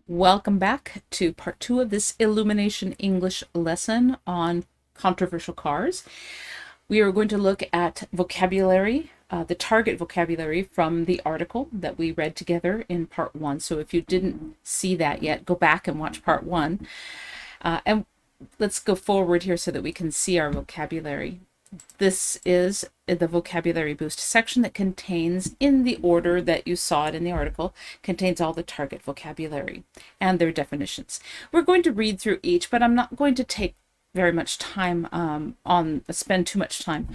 Welcome back to part 2 of this Illumination English lesson on controversial cars. We are going to look at vocabulary, the target vocabulary from the article that we read together in part 1. So if you didn't see that yet, go back and watch part 1. And let's go forward here so that we can see our vocabulary. This is the vocabulary boost section that contains, in the order that you saw it in the article, contains all the target vocabulary and their definitions. We're going to read through each, but I'm not going to take very much time spend too much time,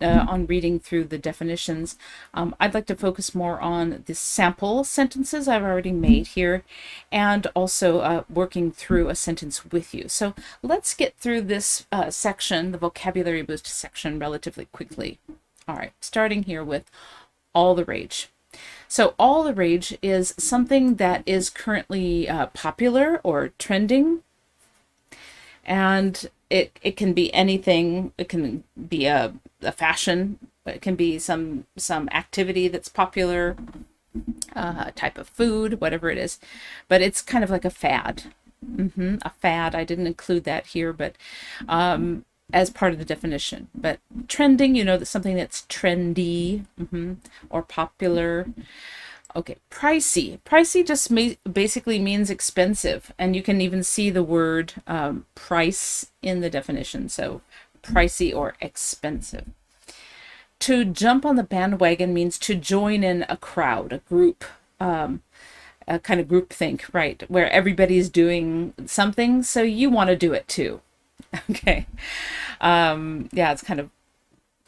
on reading through the definitions. I'd like to focus more on the sample sentences I've already made here, and also working through a sentence with you. So let's get through this section, the vocabulary boost section, relatively quickly. All right, starting here with all the rage. So all the rage is something that is currently popular or trending. And it can be anything. It can be a fashion. It can be some activity that's popular, type of food, whatever it is. But it's kind of like a fad. A fad. I didn't include that here, but as part of the definition. But trending, that's something that's trendy, or popular. Okay, pricey. Pricey just basically means expensive, and you can even see the word price in the definition. So pricey or expensive. To jump on the bandwagon means to join in a crowd, a group, a kind of group think, right? Where everybody's doing something, so you want to do it too. Okay. Yeah, it's kind of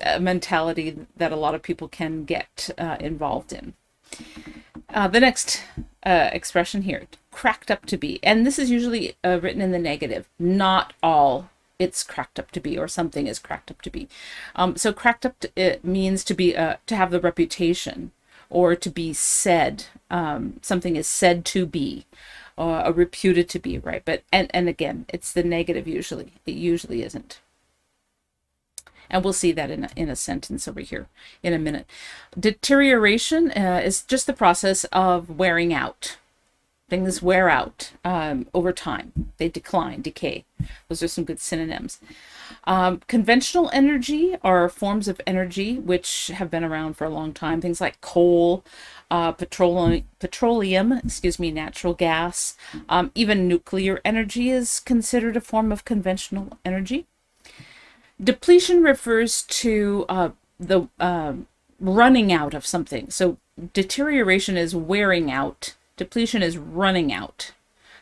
a mentality that a lot of people can get involved in. The next expression here, cracked up to be. And this is usually written in the negative. Not all it's cracked up to be, or something is cracked up to be. So cracked up it means to be to have the reputation, or to be said. Something is said to be, or reputed to be, right? But and again, it's the negative usually. It usually isn't. And we'll see that in a sentence over here in a minute. Deterioration is just the process of wearing out. Things wear out over time. They decline, decay. Those are some good synonyms. Conventional energy are forms of energy which have been around for a long time. Things like coal, petroleum, natural gas. Even nuclear energy is considered a form of conventional energy. Depletion refers to the running out of something. So deterioration is wearing out. Depletion is running out.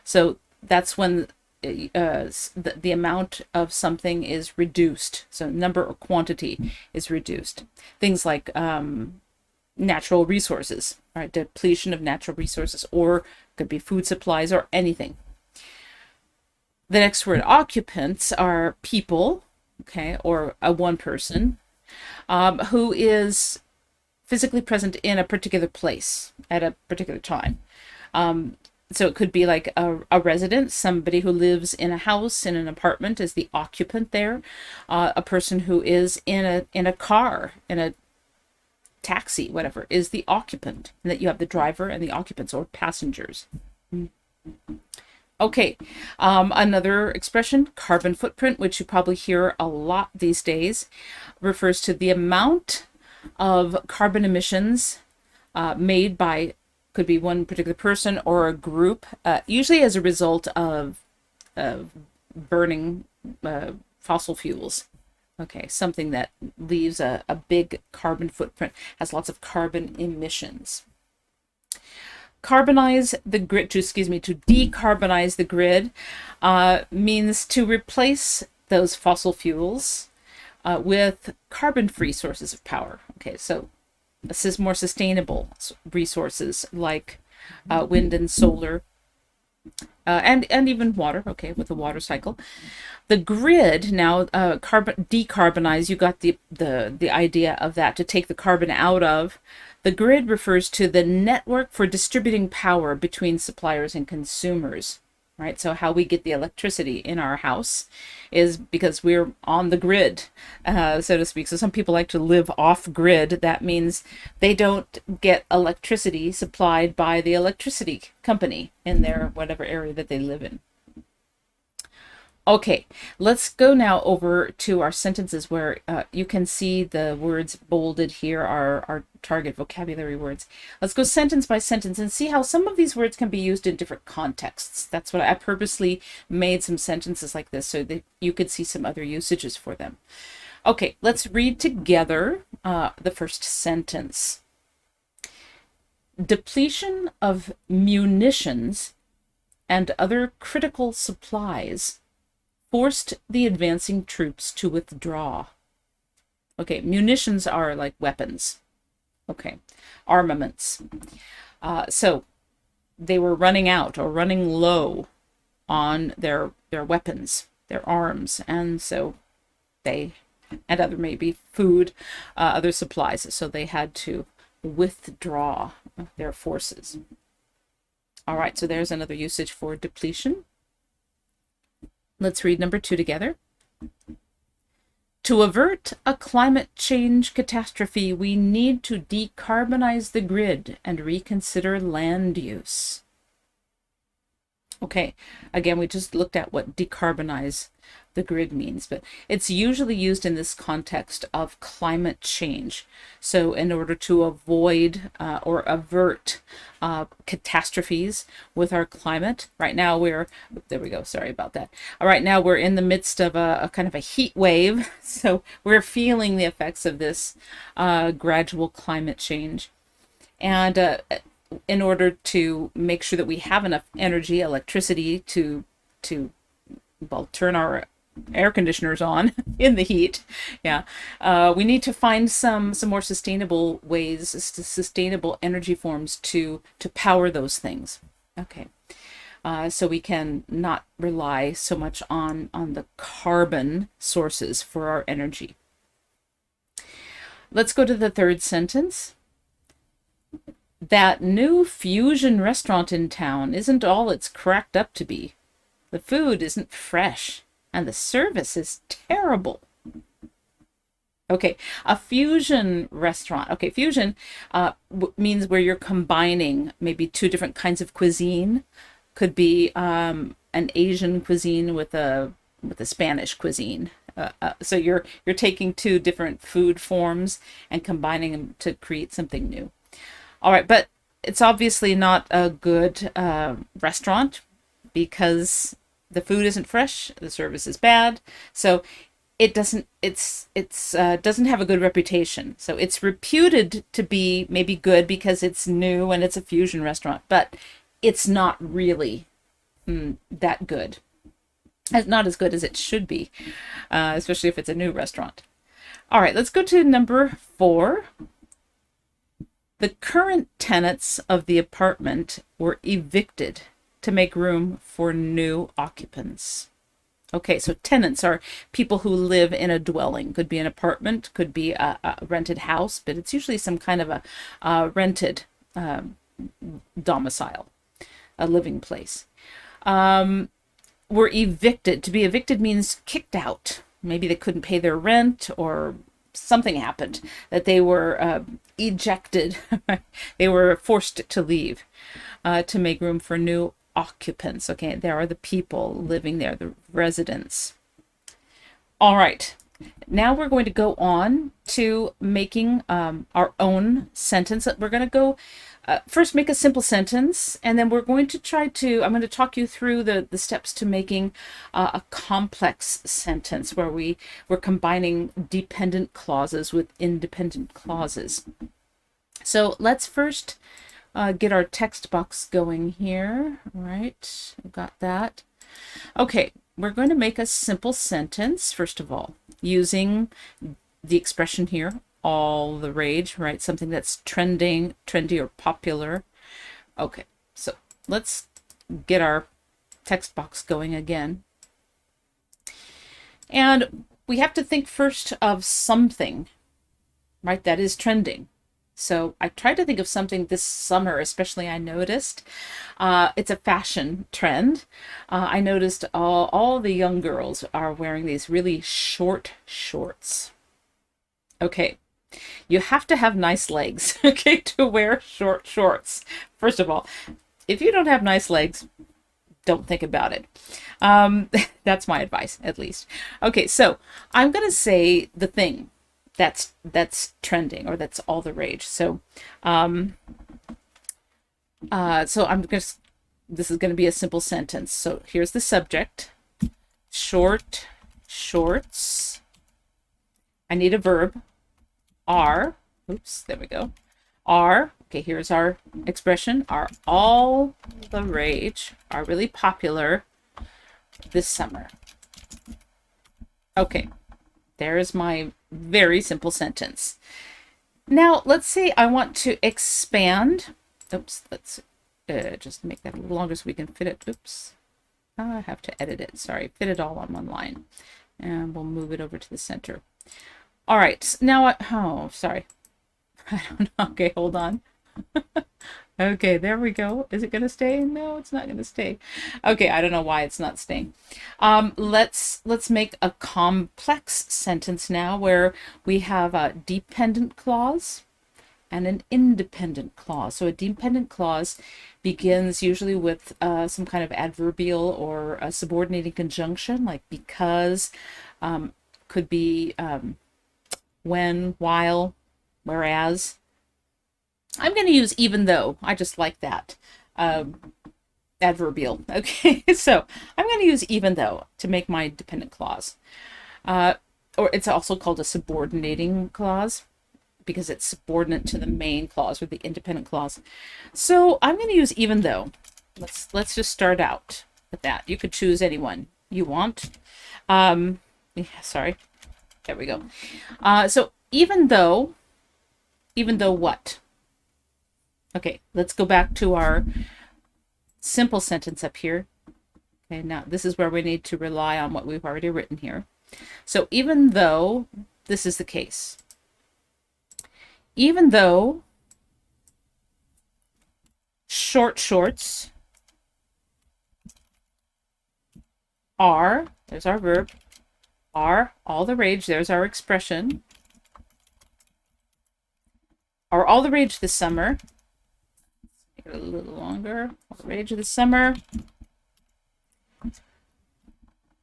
So that's when the amount of something is reduced. So number or quantity is reduced. Things like natural resources, right? Depletion of natural resources, or could be food supplies or anything. The next word, occupants, are people. Okay, or a one person who is physically present in a particular place at a particular time. So it could be like a resident, somebody who lives in a house, in an apartment, is the occupant there. A person who is in a car, in a taxi, whatever, is the occupant. And that you have the driver and the occupants, or passengers. Okay, another expression, carbon footprint, which you probably hear a lot these days, refers to the amount of carbon emissions made by, could be one particular person or a group, usually as a result of burning fossil fuels. Okay, something that leaves a big carbon footprint, has lots of carbon emissions. Carbonize the grid, to decarbonize the grid means to replace those fossil fuels with carbon-free sources of power. Okay, so this is more sustainable resources like wind and solar, and even water. Okay, with the water cycle. The grid now, decarbonize. You got the idea of that, to take the carbon out of. The grid refers to the network for distributing power between suppliers and consumers. right? So how we get the electricity in our house is because we're on the grid, so to speak. So some people like to live off grid. That means they don't get electricity supplied by the electricity company in their whatever area that they live in. Okay, let's go now over to our sentences where you can see the words bolded here are our target vocabulary words. Let's go sentence by sentence and see how some of these words can be used in different contexts. That's what I purposely made some sentences like this so that you could see some other usages for them. Okay, let's read together the first sentence. Depletion of munitions and other critical supplies forced the advancing troops to withdraw. Okay, munitions are like weapons. Okay, armaments. So they were running out or running low on their weapons, their arms, and so they, and other maybe food, other supplies. So they had to withdraw their forces. All right, so there's another usage for depletion. Let's read number 2 together. To avert a climate change catastrophe, we need to decarbonize the grid and reconsider land use. Okay, again, we just looked at what decarbonize the grid means, but it's usually used in this context of climate change. So in order to avoid or avert catastrophes with our climate, right now there we go, sorry about that. Right now we're in the midst of a kind of a heat wave, so we're feeling the effects of this gradual climate change. And in order to make sure that we have enough energy, electricity to well, turn our air conditioners on in the heat, we need to find some more sustainable ways, sustainable energy forms to power those things. Okay, so we can not rely so much on the carbon sources for our energy. Let's go to the third sentence. That new fusion restaurant in town isn't all it's cracked up to be. The food isn't fresh, and the service is terrible. Okay, a fusion restaurant. Okay, fusion means where you're combining maybe 2 different kinds of cuisine. Could be an Asian cuisine with a Spanish cuisine. So you're taking 2 different food forms and combining them to create something new. All right, but it's obviously not a good restaurant because the food isn't fresh, the service is bad, so it doesn't have a good reputation. So it's reputed to be maybe good because it's new and it's a fusion restaurant, but it's not really that good. It's not as good as it should be, especially if it's a new restaurant. All right, let's go to number 4. The current tenants of the apartment were evicted to make room for new occupants. Okay, so tenants are people who live in a dwelling. Could be an apartment, could be a rented house, but it's usually some kind of a rented domicile, a living place. Were evicted. To be evicted means kicked out. Maybe they couldn't pay their rent or something happened that they were ejected. They were forced to leave to make room for new occupants. Okay, there are the people living there, the residents. All right, now we're going to go on to making our own sentence. We're going to go first make a simple sentence, and then we're going to I'm going to talk you through the steps to making a complex sentence where we're combining dependent clauses with independent clauses. So let's first get our text box going here. All right, I've got that. Okay, we're going to make a simple sentence, first of all, using the expression here, all the rage, right? Something that's trendy or popular. Okay, so let's get our text box going again. And we have to think first of something, right, that is trending. So I tried to think of something this summer, especially I noticed. It's a fashion trend. I noticed all the young girls are wearing these really short shorts. Okay, you have to have nice legs, okay, to wear short shorts. First of all, if you don't have nice legs, don't think about it. That's my advice, at least. Okay, so I'm gonna say the thing that's trending or that's all the rage. So, so I'm just this is gonna be a simple sentence. So here's the subject: short shorts. I need a verb. Are. Oops, there we go. Are, okay, here's our expression, are all the rage, are really popular this summer. Okay, there is my very simple sentence. Now, let's say I want to expand. Oops, let's just make that a little longer so we can fit it. Oops, I have to edit it. Sorry, fit it all on one line. And we'll move it over to the center. All right, now, oh, sorry. I don't know. Okay, hold on. Okay, there we go. Is it going to stay? No, it's not going to stay. Okay, I don't know why it's not staying. Let's make a complex sentence now where we have a dependent clause and an independent clause. So a dependent clause begins usually with some kind of adverbial or a subordinating conjunction, like because, could be when, while, whereas. I'm going to use even though. I just like that adverbial. Okay, so I'm going to use even though to make my dependent clause. Or it's also called a subordinating clause because it's subordinate to the main clause or the independent clause. So I'm going to use even though. Let's just start out with that. You could choose any one you want. Sorry. There we go. So even though what? Okay, let's go back to our simple sentence up here. Okay, now this is where we need to rely on what we've already written here. So even though this is the case, even though short shorts are, there's our verb, are all the rage, there's our expression, are all the rage this summer. Make it a little longer. All the rage of the summer.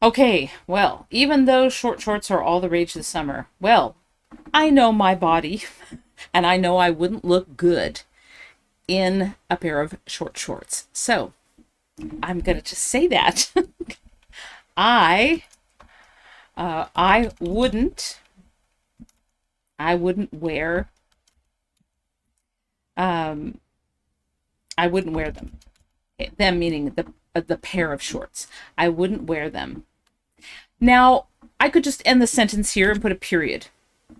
Okay, well, even though short shorts are all the rage this summer, well, I know my body, and I know I wouldn't look good in a pair of short shorts. So, I'm going to just say that. I wouldn't wear I wouldn't wear them. Them meaning the pair of shorts. I wouldn't wear them. Now, I could just end the sentence here and put a period.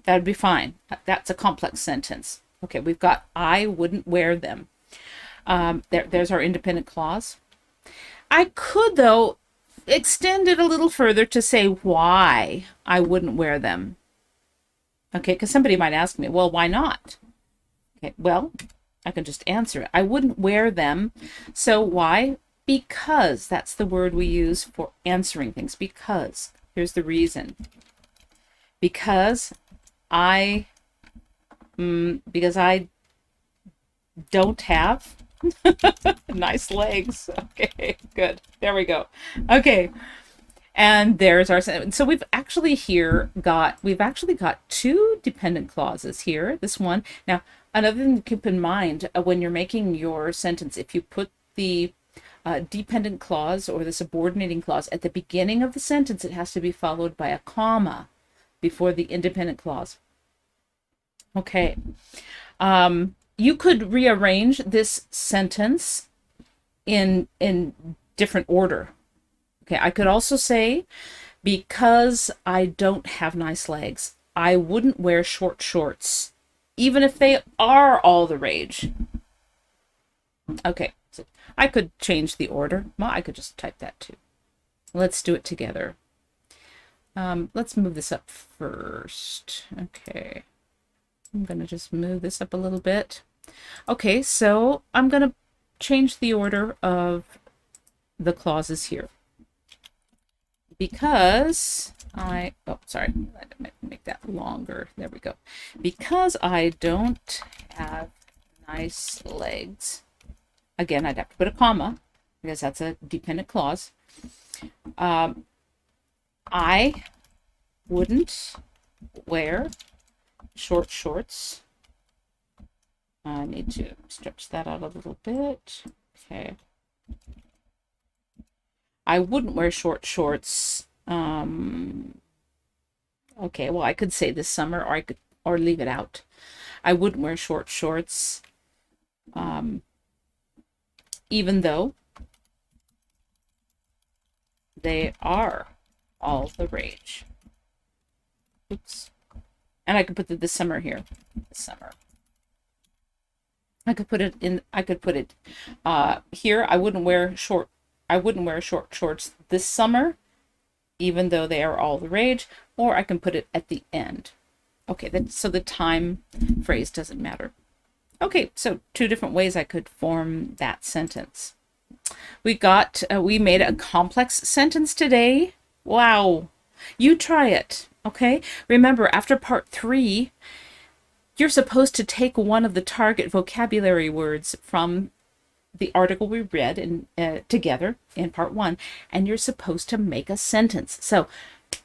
That would be fine. That's a complex sentence. Okay, we've got I wouldn't wear them. There's our independent clause. I could, though, extend it a little further to say why I wouldn't wear them. Okay, because somebody might ask me, well, why not? Okay, well, I can just answer it. I wouldn't wear them. So why? Because that's the word we use for answering things. Because. Here's the reason. Because I don't have nice legs. Okay, good. There we go. Okay. And there's our, so we've actually got two dependent clauses here. This one. Now, another thing to keep in mind when you're making your sentence, if you put the dependent clause or the subordinating clause at the beginning of the sentence, it has to be followed by a comma before the independent clause. Okay. You could rearrange this sentence in different order. Okay, I could also say, because I don't have nice legs, I wouldn't wear short shorts, even if they are all the rage. Okay, so I could change the order. Well, I could just type that too. Let's do it together. Let's move this up first. Okay. I'm going to just move this up a little bit. Okay, so I'm going to change the order of the clauses here. Because oh, sorry, I might make that longer. There we go. Because I don't have nice legs. Again, I'd have to put a comma because that's a dependent clause. I wouldn't wear short shorts. I need to stretch that out a little bit. Okay. I wouldn't wear short shorts. Okay, well, I could say this summer, or I could, or leave it out. I wouldn't wear short shorts, even though they are all the rage. Oops. And I could put this summer here. This summer. I could put it in. I could put it here. I wouldn't wear short shorts this summer, even though they are all the rage. Or I can put it at the end. Okay, so the time phrase doesn't matter. Okay, so two different ways I could form that sentence. We made a complex sentence today. Wow. You try it, okay? Remember, after part 3, you're supposed to take one of the target vocabulary words from the article we read together in part 1, and you're supposed to make a sentence. So,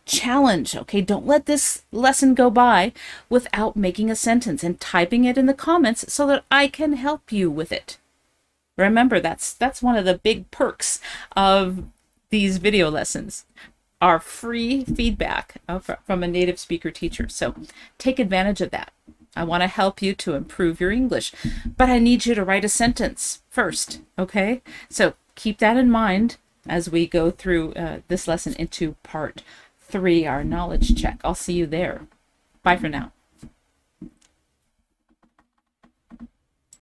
challenge, okay? Don't let this lesson go by without making a sentence and typing it in the comments so that I can help you with it. Remember, that's one of the big perks of these video lessons, our free feedback from a native speaker teacher. So take advantage of that. I want to help you to improve your English, but I need you to write a sentence first, okay? So keep that in mind as we go through this lesson into part 3, our knowledge check. I'll see you there. Bye for now.